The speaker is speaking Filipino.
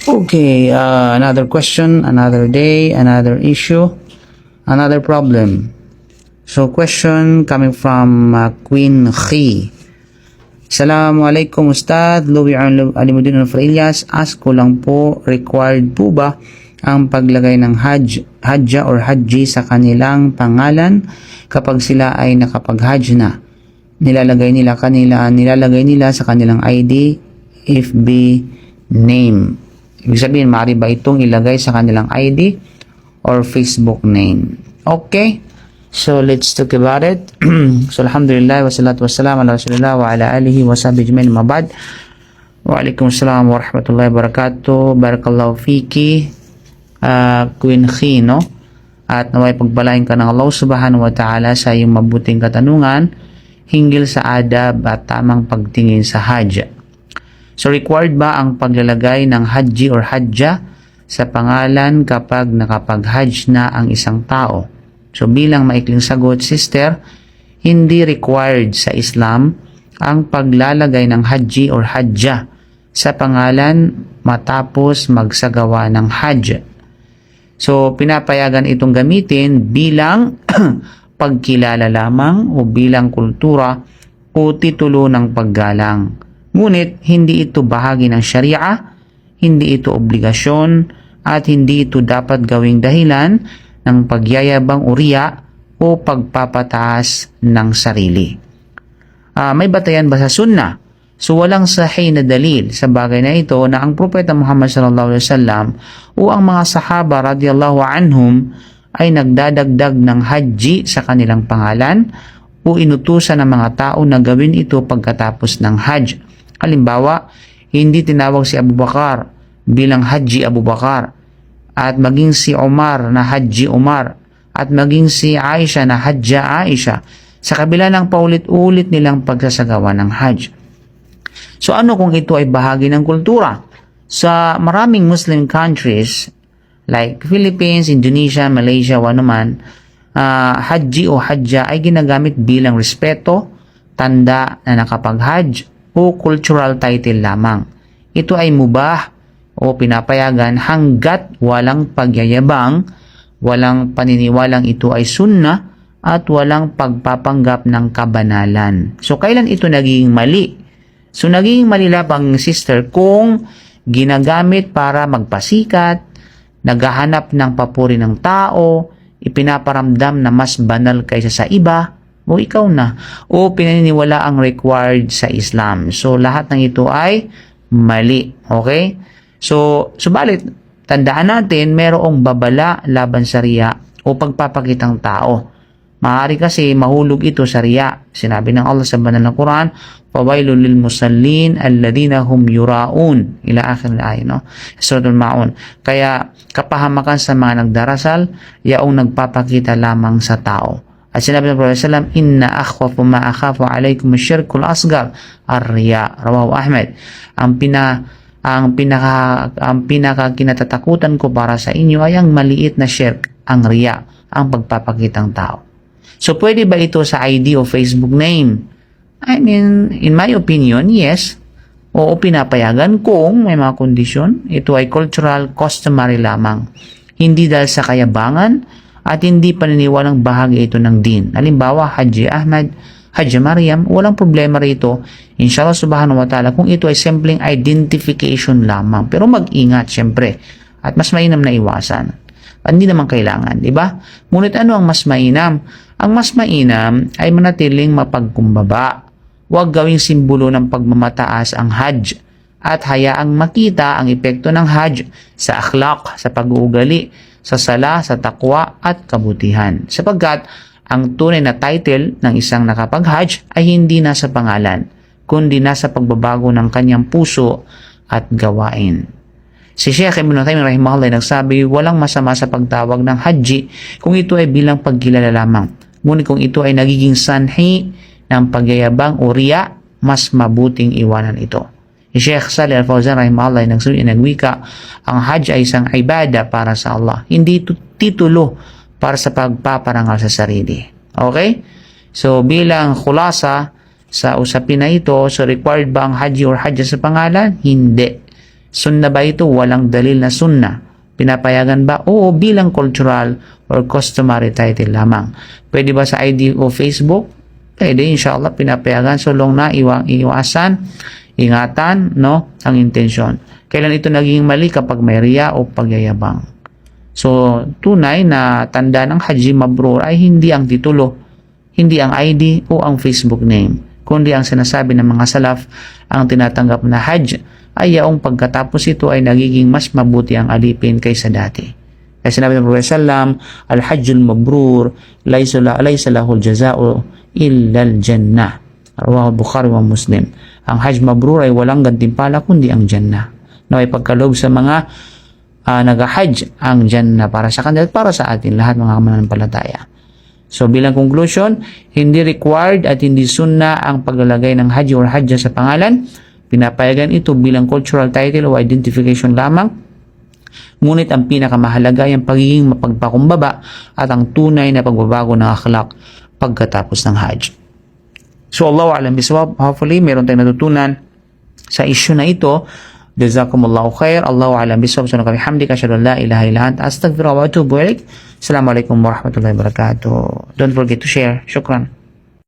Okay, another question, another day, another issue, another problem. So, question coming from Queen Khi. Assalamualaikum Ustad, Louie Alimuddin Al-Farilyas. Ask ko lang po, required po ba ang paglagay ng hajja or hajji sa kanilang pangalan kapag sila ay nakapag-hajj na? Nilalagay nila sa kanilang ID, FB name. Ibig sabihin, maaari ba itong ilagay sa kanilang ID or Facebook name? Okay, so let's talk about it. So alhamdulillah, wassalatu wassalamu ala rasulillah wa ala alihi wa sahbihi ajma'in, mabad. Waalaikumsalam warahmatullahi wabarakatuh. Barakallahu fiki, Queen Khi, no? At naway pagbalain ka ng Allah subhanahu wa ta'ala sa iyong mabuting katanungan hinggil sa adab at tamang pagtingin sa hajj. So, required ba ang paglalagay ng hajji or hajja sa pangalan kapag nakapag-hajj na ang isang tao? So, bilang maikling sagot, sister, hindi required sa Islam ang paglalagay ng hajji or hajja sa pangalan matapos magsagawa ng hajj. So, pinapayagan itong gamitin bilang pagkilala lamang o bilang kultura o titulo ng paggalang. Ngunit, hindi ito bahagi ng Sharia, hindi ito obligasyon, at hindi ito dapat gawing dahilan ng pagyayabang o riya o pagpapataas ng sarili. May batayan ba sa sunnah? So, walang sahih na dalil sa bagay na ito na ang Propeta Muhammad sallallahu alaihi wasallam o ang mga sahaba radiyallahu anhum ay nagdadagdag ng hajji sa kanilang pangalan o inutusan ng mga tao na gawin ito pagkatapos ng hajj. Halimbawa, hindi tinawag si Abu Bakar bilang Haji Abu Bakar, at maging si Umar na Haji Umar, at maging si Aisha na Hajja Aisha, sa kabila ng paulit-ulit nilang pagsasagawa ng hajj. So ano kung ito ay bahagi ng kultura? Sa maraming Muslim countries like Philippines, Indonesia, Malaysia, wanuman, hajji o hajja ay ginagamit bilang respeto, tanda na nakapag-hajj, o cultural title lamang. Ito ay mubah o pinapayagan hanggat walang pagyayabang, walang paniniwalang ito ay sunnah, at walang pagpapanggap ng kabanalan. So, kailan ito naging mali? So, naging mali lamang, sister, kung ginagamit para magpasikat, naghahanap ng papuri ng tao, ipinaparamdam na mas banal kaysa sa iba, o ikaw na, o pinaniniwala ang required sa Islam. So, lahat ng ito ay mali. Okay? So, subalit, tandaan natin, merong babala laban sa riya o pagpapakitang tao. Maaari kasi mahulog ito sa riya. Sinabi ng Allah sa banal na Quran, "Fawailul lil musallin alladhina hum yuraun." Ila akhir al-ayat, no? Suratul Maun. Kaya kapahamakan sa mga nagdarasal, yaong nagpapakita lamang sa tao. At sinabi ng Prophet sallam, "Inna akhwafu ma akhafu alaykum asyirkul asgar ar-riya." Rawahu Ahmad. Ang pinaka kinatatakutan ko para sa inyo ay ang maliit na shirk, ang riya, ang pagpapakitang tao. So, pwede ba ito sa ID o Facebook name? I mean, in my opinion, yes. Oo, pinapayagan kung may mga kondisyon. Ito ay cultural, customary lamang. Hindi dahil sa kayabangan at hindi paniniwalang bahagi ito ng din. Halimbawa, Haji Ahmad, Haji Mariam, walang problema rito. Inshallah subhanahu wa ta'ala kung ito ay simpleng identification lamang. Pero mag-ingat, syempre. At mas mainam na iwasan. At hindi naman kailangan, di ba? Ngunit ano ang mas mainam? Ang mas mainam ay manatiling mapagkumbaba. Huwag gawing simbolo ng pagmamataas ang Hajj at hayaang makita ang epekto ng Hajj sa akhlaq, sa pag-uugali, sa sala, sa takwa at kabutihan. Sapagkat ang tunay na title ng isang nakapag-Hajj ay hindi nasa pangalan, kundi nasa pagbabago ng kanyang puso at gawain. Si Sheikh Ibn Taymiyyah rahimahullah nagsabi, walang masama sa pagtawag ng Hajji kung ito ay bilang pagkilala lamang. Ngunit kung ito ay nagiging sanhi ng pagyayabang o riya, mas mabuting iwanan ito. Si Sheikh Salih Al-Fawzan rahimahullah nagwika, ang Hajj ay isang ibada para sa Allah, hindi ito titulo para sa pagpaparangal sa sarili. Okay? So bilang khulasa sa usapin na ito, so required ba ang Hajji or Hajja sa pangalan? Hindi. Sunna ba ito? Walang dalil na sunna. Pinapayagan ba? Oo, bilang cultural or customary title lamang. Pwede ba sa ID o Facebook? Pwede, inshallah, pinapayagan. So long na iwasan, ingatan, no, ang intensyon. Kailan ito naging mali? Kapag may riya o pagyayabang. So, tunay na tanda ng Haji Mabrur ay hindi ang titulo, hindi ang ID o ang Facebook name, kundi ang sinasabi ng mga salaf, ang tinatanggap na Hajj ay yaong pagkatapos ito ay nagiging mas mabuti ang alipin kaysa dati. Kaya sinabi ng Prophet sallam, Al-Hajjul Mabrur laysa lahul jaza'u illa al-jannah. Rawahu Bukhari wa Muslim. Ang Hajj Mabrur ay walang gantimpala kundi ang Jannah. Na ay pagkaloob sa mga nag-Hajj ang Jannah para sa kanila at para sa atin lahat mga mananampalataya. So bilang conclusion, hindi required at hindi sunna ang paglalagay ng Haji or Hajja sa pangalan. Pinapayagan ito bilang cultural title o identification lamang. Ngunit ang pinakamahalaga ay ang pagiging mapagpakumbaba at ang tunay na pagbabago ng akhlak pagkatapos ng Hajj. So Allahu a'lam bisawab. Hopefully meron tayong natutunan sa issue na ito. Jazakumullahu khair. Allahu a'lam bisawab. Subhanaka wa bihamdika asyhadu an la ilaha illa anta astaghfiruka wa atubu ilaik. Assalamualaikum warahmatullahi wabarakatuh. Don't forget to share. Shukran.